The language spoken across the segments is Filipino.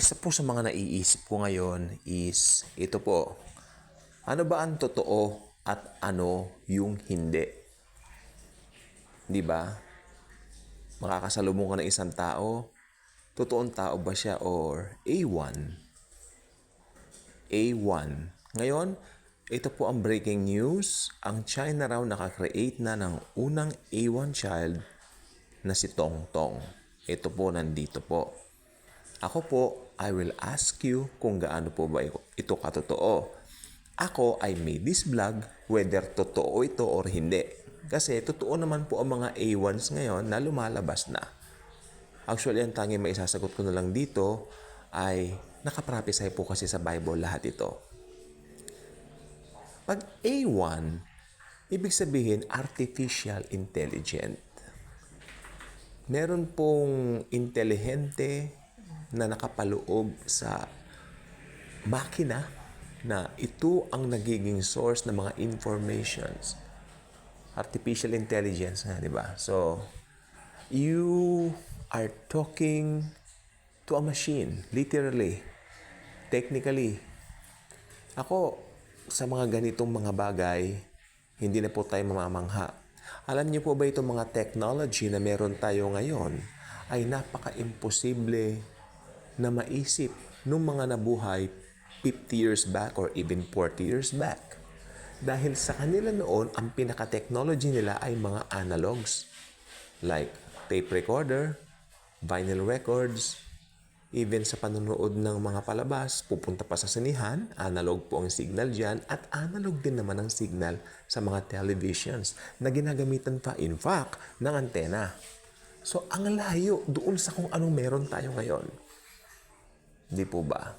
Isa po sa mga naiisip ko ngayon is ito po. Ano ba ang totoo at ano yung hindi? 'Di ba? Makakasalubong ka ng isang tao, totoong tao ba siya or A1? A1. Ngayon, ito po ang breaking news. Ang China raw nakakreate na ng unang A1 child na si Tong Tong. Ito po nandito po. Ako po, I will ask you kung gaano po ba ito katotoo. Ako ay made this vlog whether totoo ito or hindi. Kasi totoo naman po ang mga A1s ngayon na lumalabas na. Actually, ang tanging maisasagot ko na lang dito ay nakaprophesy po kasi sa Bible lahat ito. Pag A1, ibig sabihin artificial intelligent. Meron pong intelihente na nakapaloob sa makina na ito ang nagiging source ng mga informations. Artificial intelligence nga, di ba? So, you are talking to a machine, literally, technically. Ako, sa mga ganitong mga bagay, hindi na po tayo mamamangha. Alam niyo po ba itong mga technology na meron tayo ngayon ay napaka-imposible na maisip nung mga nabuhay 50 years back or even 40 years back. Dahil sa kanila noon, ang pinaka-technology nila ay mga analogs like tape recorder, vinyl records, even sa panonood ng mga palabas, pupunta pa sa sinihan, analog po ang signal dyan, at analog din naman ang signal sa mga televisions na ginagamitan pa, in fact, ng antena. So, ang layo doon sa kung anong meron tayo ngayon. Di po ba?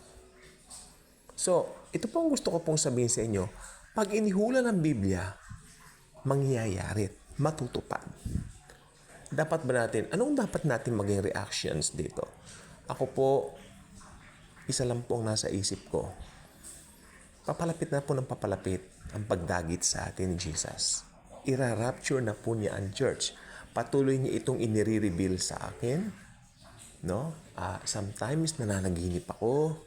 So, ito po ang gusto ko pong sabihin sa inyo. Pag inihula ng Biblia, mangyayari, matutupad. Dapat ba natin, anong dapat natin maging reactions dito? Ako po, isa lang po ang nasa isip ko. Papalapit na po ng papalapit ang pagdagit sa atin ni Jesus. Ira-rapture na po niya ang church. Patuloy niya itong inire-reveal sa akin. No? Sometimes nananaginip ako.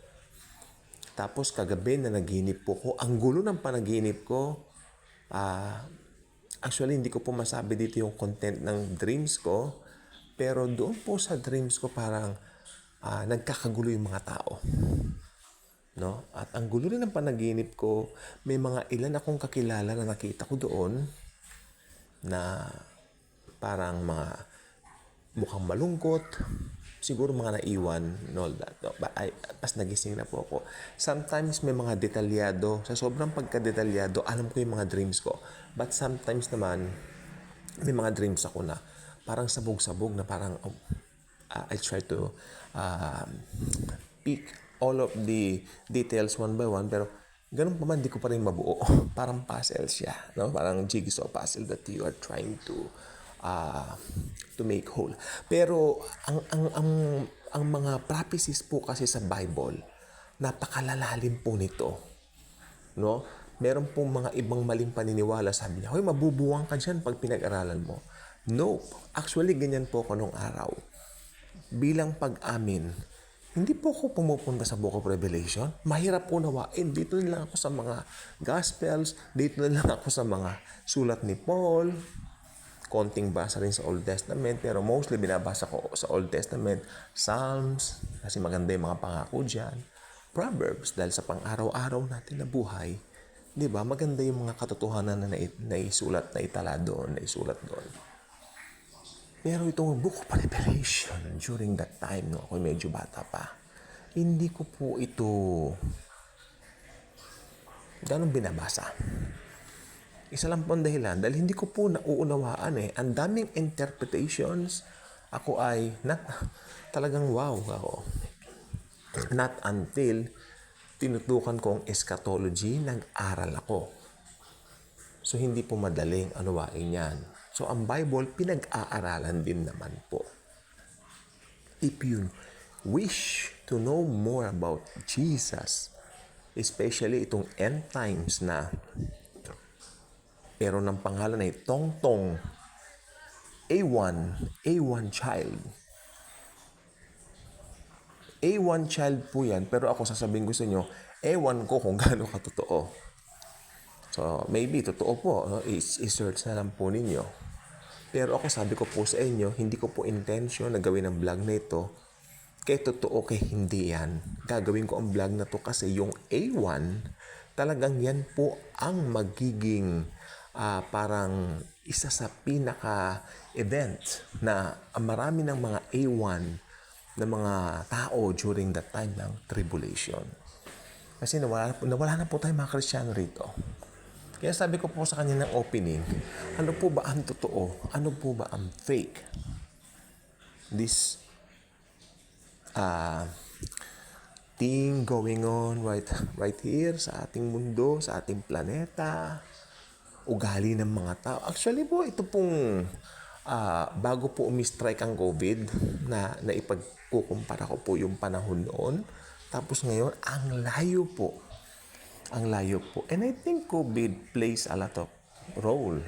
Tapos kagabi nanaginip po ko. Ang gulo ng panaginip ko. Actually, hindi ko po masabi dito yung content ng dreams ko. Pero doon po sa dreams ko parang nagkakagulo yung mga tao. No? At ang gulo rin ng panaginip ko, may mga ilan akong kakilala na nakita ko doon na parang mga mukhang malungkot, siguro mga naiwan and all that. No? Pas nagising na po ako. Sometimes may mga detalyado, sa sobrang pagka-detalyado, alam ko yung mga dreams ko. But sometimes naman, may mga dreams ako na parang sabog-sabog na parang I try to pick all of the details one by one, pero ganun pa man, di ko pa rin mabuo. Parang puzzle siya, no? Parang jigsaw puzzle that you are trying to make whole. Pero ang mga prophecies po kasi sa Bible, napakalalalim po nito, no? Meron pong mga ibang maling paniniwala, sabi niya, hoy, mabubuwang ka dyan pag pinag-aralan mo. No, actually ganyan po ako nung araw. Bilang pag-amin, hindi po ako pumupunta sa Book of Revelation. Mahirap po nawain. Dito na lang ako sa mga Gospels. Dito na lang ako sa mga sulat ni Paul. Konting basa rin sa Old Testament. Pero mostly binabasa ko sa Old Testament. Psalms, kasi maganda yung mga pangako dyan. Proverbs, dahil sa pang-araw-araw natin na buhay. Di ba? Maganda yung mga katotohanan na naisulat, na itala doon, naisulat doon. Pero itong Book of Revelation, during that time, no, ako medyo bata pa, hindi ko po ito ganun binabasa. Isa lang po ang dahilan, dahil hindi ko po nauunawaan eh. Ang daming interpretations, ako ay talagang wow ako. Not until tinutukan ko ang eschatology, nag-aral ako. So, hindi po madaling unawain yan. So, ang Bible, pinag-aaralan din naman po. If you wish to know more about Jesus, especially itong end times na pero ng pangalan ay Tong Tong, A1 child. A1 child po yan, pero ako sasabihin ko sa inyo, ewan ko kung gaano katotoo. So, maybe totoo po, no? I-search na lang po ninyo. Pero ako sabi ko po sa inyo, hindi ko po intention na gawin ang vlog na ito. Kaya totoo, kaya hindi yan. Gagawin ko ang vlog na to kasi yung A1, talagang yan po ang magiging parang isa sa pinaka-event na marami ng mga A1 na mga tao during that time ng tribulation. Kasi nawala na po tayo mga Kristiyano rito. Kaya sabi ko po sa kanya ng opening, ano po ba ang totoo? Ano po ba ang fake? This thing going on right here sa ating mundo, sa ating planeta, ugali ng mga tao. Actually po, ito pong bago po umi-strike ang COVID, na ipagkukumpara ko po yung panahon noon. Tapos ngayon, ang layo po. Ang layo po. And I think COVID plays a lot of role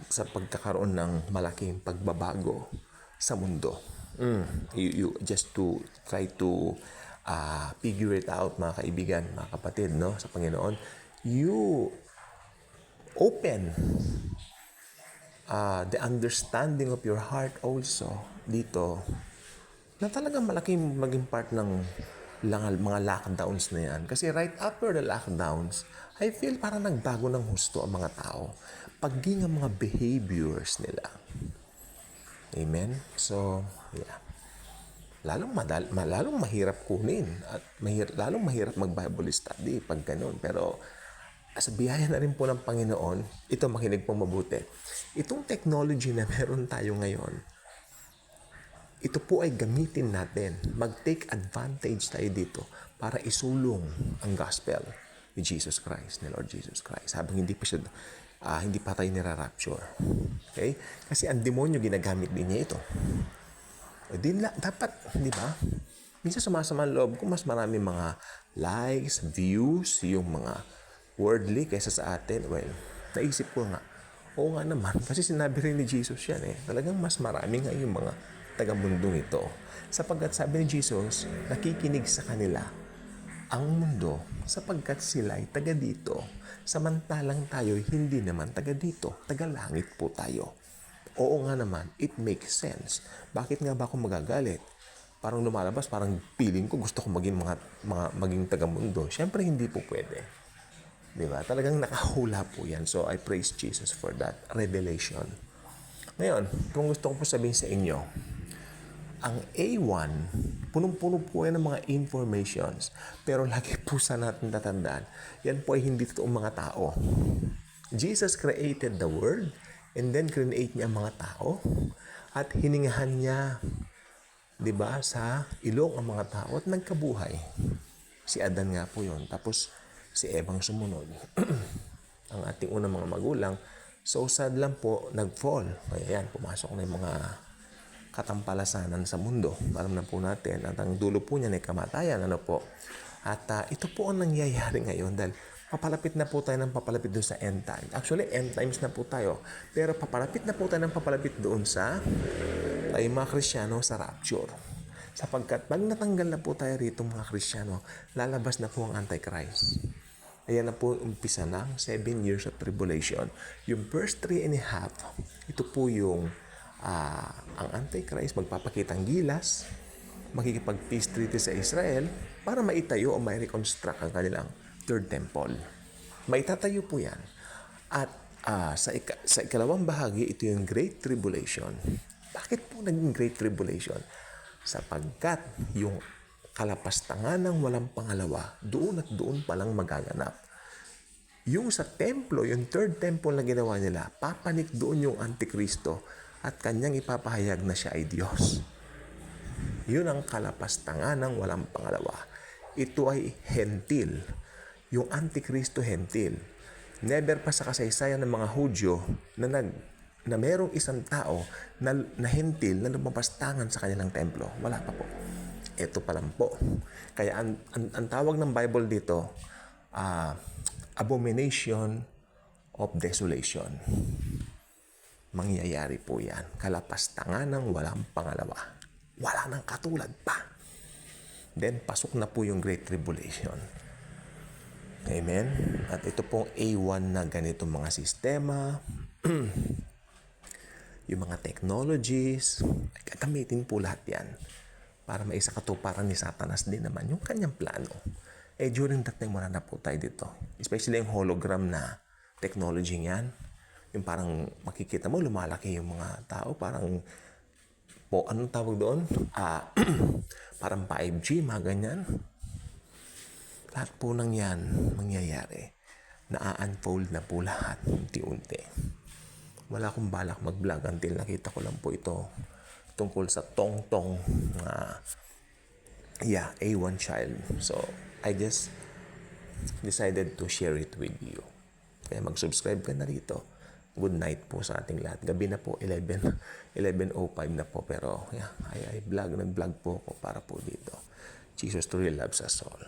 sa pagkakaroon ng malaking pagbabago sa mundo. You just to try to figure it out, mga kaibigan, mga kapatid, no, sa Panginoon. You open the understanding of your heart also dito na talagang malaking maging part ng mga lockdowns na yan. Kasi right after the lockdowns, I feel parang nagbago ng husto ang mga tao. Pagiging ang mga behaviors nila. Amen? So, yeah. Lalong mahirap kunin at lalong mahirap mag-Bible study pag ganun. Pero sa biyaya na rin po ng Panginoon, ito makinig po mabuti. Itong technology na meron tayo ngayon, ito po ay gamitin natin. Mag-take advantage tayo dito para isulong ang gospel ni Jesus Christ, ni Lord Jesus Christ. Habang hindi pa tayo nira-rapture. Okay? Kasi ang demonyo ginagamit din niya ito. Dapat, di ba? Minsan sumasama ang loob ko, mas marami mga likes, views, yung mga worldly kaysa sa atin. Well, naisip ko nga, oo nga naman, kasi sinabi rin ni Jesus yan eh. Talagang mas marami nga yung mga taga-mundong ito. Sapagkat sabi ni Jesus, nakikinig sa kanila ang mundo sapagkat sila ay taga dito. Samantalang tayo hindi naman taga dito. Taga langit po tayo. Oo nga naman, it makes sense. Bakit nga ba ako magagalit? Parang lumalabas, parang feeling ko gusto ko maging taga-mundo. Siyempre hindi po pwede. Diba? Talagang nakahula po yan. So I praise Jesus for that revelation. Ngayon, kung gusto ko po sabihin sa inyo, ang A1, punong-puno po yan ng mga informations. Pero lagi po sa natin tatandaan, yan po ay hindi totoong mga tao. Jesus created the world and then create niya ang mga tao at hiningahan niya, di ba, sa ilong ang mga tao at nagkabuhay. Si Adan nga po yun. Tapos si Evang sumunod. Ang ating unang mga magulang, so sad lang po, nag-fall. Kaya yan, pumasok na yung mga katampalasanan sa mundo. Alam na po natin at ang dulo po niyan ay kamatayan. Ano po? At ito po ang nangyayari ngayon dahil papalapit na po tayo ng papalapit doon sa end time. Actually, end times na po tayo. Pero papalapit na po tayo ng papalapit doon sa tayo mga Kristiyano sa rapture. Sapagkat pag natanggal na po tayo rito mga Kristiyano, lalabas na po ang Antichrist. Ayan na po umpisa ng 7 years of tribulation. Yung first 3.5, ito po yung ang Antichrist magpapakitang gilas, makikipag-peace treaty sa Israel para maitayo o ma-reconstruct ang kanilang third temple. Maitatayo po yan. At sa ikalawang bahagi, ito yung Great Tribulation. Bakit po naging Great Tribulation? Sapagkat yung kalapastangan ng walang pangalawa, doon at doon palang magaganap. Yung sa templo, yung third temple na ginawa nila, papanik doon yung Antikristo at kanyang ipapahayag na siya ay Diyos. Yun ang kalapastangan ng walang pangalawa. Ito ay hentil. Yung Antikristo hentil. Never pa sa kasaysayan ng mga Hudyo na merong isang tao na hentil na lumapastangan sa kanilang templo. Wala pa po. Ito pa lang po. Kaya ang tawag ng Bible dito, abomination of desolation. Mangyayari po yan. Kalapastangan ng walang pangalawa. Wala nang katulad pa. Then, pasok na po yung Great Tribulation. Amen? At ito pong A1 na ganitong mga sistema, yung mga technologies, gagamitin po lahat yan para maisakatuparan ni Satanas din naman yung kanyang plano. During that time, wala na po tayo dito. Especially yung hologram na technology yan. Yung parang makikita mo, lumalaki yung mga tao. Parang, anong tawag doon? Parang 5G, mga ganyan. Lahat po nang yan mangyayari. Na-unfold na po lahat unti-unti. Wala akong balak mag-vlog until nakita ko lang po ito tungkol sa tong-tong A1 child. So, I just decided to share it with you. Kaya mag-subscribe ka na rito. Good night po sa ating lahat. Gabi na po, 11:05 na po. Pero, nag-vlog po ako para po dito. Jesus truly loves us all.